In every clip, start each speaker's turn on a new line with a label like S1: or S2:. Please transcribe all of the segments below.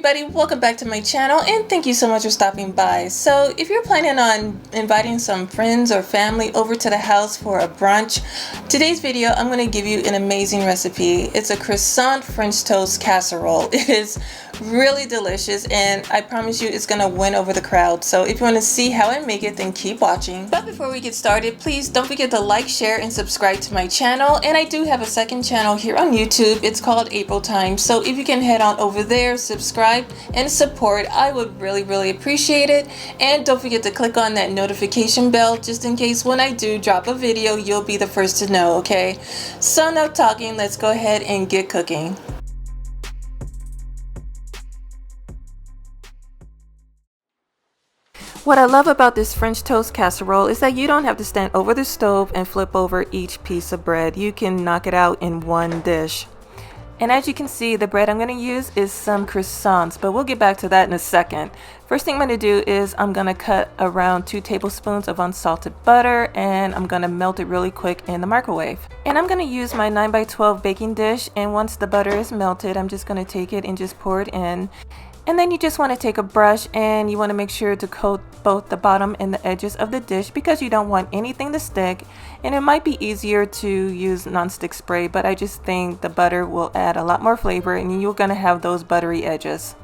S1: everybody, welcome back to my channel and thank you so much for stopping by. So if you're planning on inviting some friends or family over to the house for a brunch, today's video I'm going to give you an amazing recipe. It's a croissant French toast casserole. It is really delicious and I promise you it's going to win over the crowd. So if you want to see how I make it, then keep watching. But before we get started, please don't forget to like, share, and subscribe to my channel. And I do have a second channel here on YouTube. It's called April Time. So if you can head on over there, subscribe and support, I would really appreciate it. And don't forget to click on that notification bell just in case when I do drop a video, you'll be the first to know, okay? So enough talking, let's go ahead and get cooking. What I love about this French toast casserole is that you don't have to stand over the stove and flip over each piece of bread. You can knock it out in one dish. And as you can see, the bread I'm going to use is some croissants, but we'll get back to that in a second. First thing I'm going to do is I'm going to cut around 2 tablespoons of unsalted butter and I'm going to melt it really quick in the microwave. And I'm going to use my 9x12 baking dish, and once the butter is melted, I'm just going to take it and just pour it in. And then you just want to take a brush and you want to make sure to coat both the bottom and the edges of the dish because you don't want anything to stick. And it might be easier to use nonstick spray, but I just think the butter will add a lot more flavor and you're going to have those buttery edges.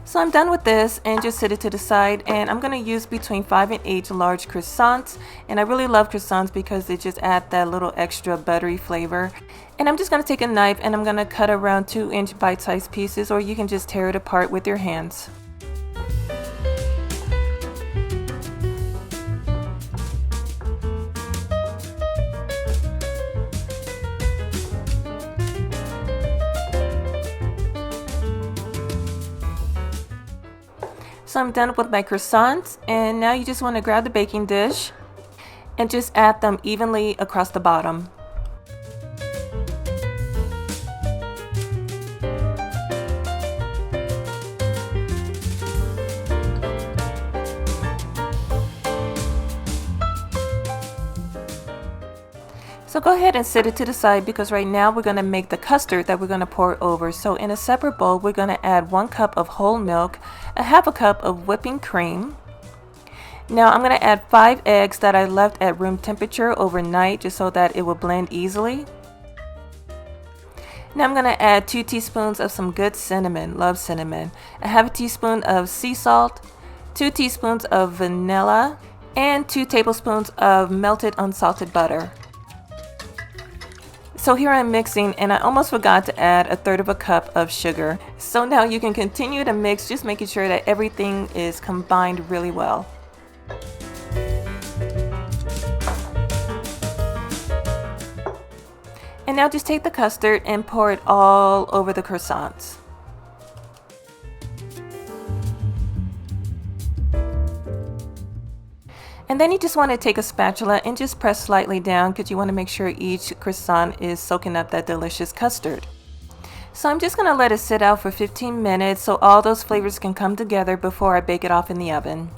S1: So I'm done with this and just set it to the side, and I'm going to use between 5 and 8 large croissants, and I really love croissants because they just add that little extra buttery flavor. And I'm just going to take a knife and I'm going to cut around 2-inch bite-sized pieces, or you can just tear it apart with your hands. So I'm done with my croissants, and now you just want to grab the baking dish and just add them evenly across the bottom. So go ahead and set it to the side because right now we're going to make the custard that we're going to pour over. So in a separate bowl, we're going to add 1 cup of whole milk, a half a cup of whipping cream. Now I'm going to add 5 eggs that I left at room temperature overnight just so that it will blend easily. Now I'm going to add 2 teaspoons of some good cinnamon, love cinnamon, a half a teaspoon of sea salt, 2 teaspoons of vanilla, and 2 tablespoons of melted unsalted butter. So here I'm mixing, and I almost forgot to add 1/3 cup of sugar. So now you can continue to mix, just making sure that everything is combined really well. And now just take the custard and pour it all over the croissants. And then you just want to take a spatula and just press slightly down because you want to make sure each croissant is soaking up that delicious custard. So I'm just going to let it sit out for 15 minutes so all those flavors can come together before I bake it off in the oven.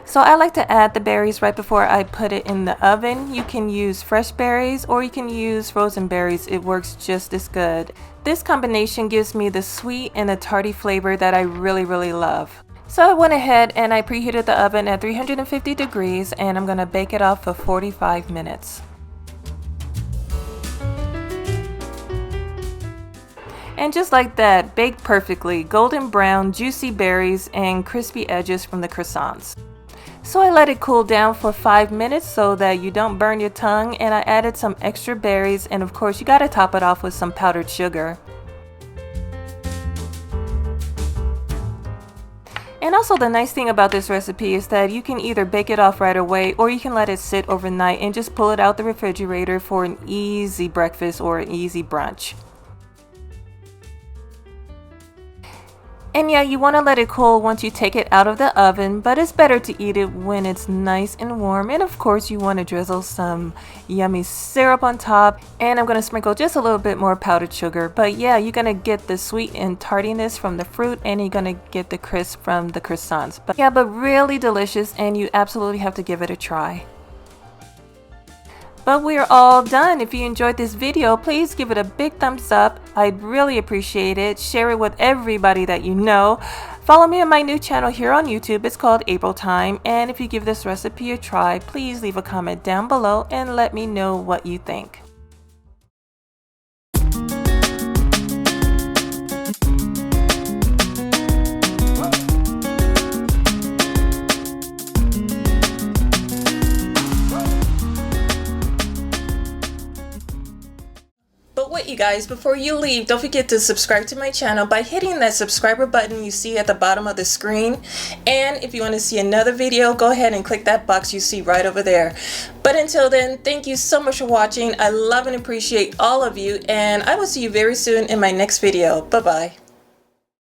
S1: So I like to add the berries right before I put it in the oven. You can use fresh berries or you can use frozen berries. It works just as good. This combination gives me the sweet and the tarty flavor that I really love. So I went ahead and I preheated the oven at 350 degrees and I'm going to bake it off for 45 minutes. And just like that, baked perfectly, golden brown, juicy berries and crispy edges from the croissants. So I let it cool down for 5 minutes so that you don't burn your tongue, and I added some extra berries, and of course you got to top it off with some powdered sugar. And also the nice thing about this recipe is that you can either bake it off right away or you can let it sit overnight and just pull it out the refrigerator for an easy breakfast or an easy brunch. And yeah, you want to let it cool once you take it out of the oven, but it's better to eat it when it's nice and warm. And of course, you want to drizzle some yummy syrup on top. And I'm going to sprinkle just a little bit more powdered sugar. But yeah, you're going to get the sweet and tartiness from the fruit, and you're going to get the crisp from the croissants. But yeah, but really delicious, and you absolutely have to give it a try. But we are all done. If you enjoyed this video, please give it a big thumbs up. I'd really appreciate it. Share it with everybody that you know. Follow me on my new channel here on YouTube. It's called April Time. And if you give this recipe a try, please leave a comment down below and let me know what you think. But wait, you guys, before you leave, don't forget to subscribe to my channel by hitting that subscriber button you see at the bottom of the screen. And if you want to see another video, go ahead and click that box you see right over there. But until then, thank you so much for watching. I love and appreciate all of you, and I will see you very soon in my next video. Bye-bye.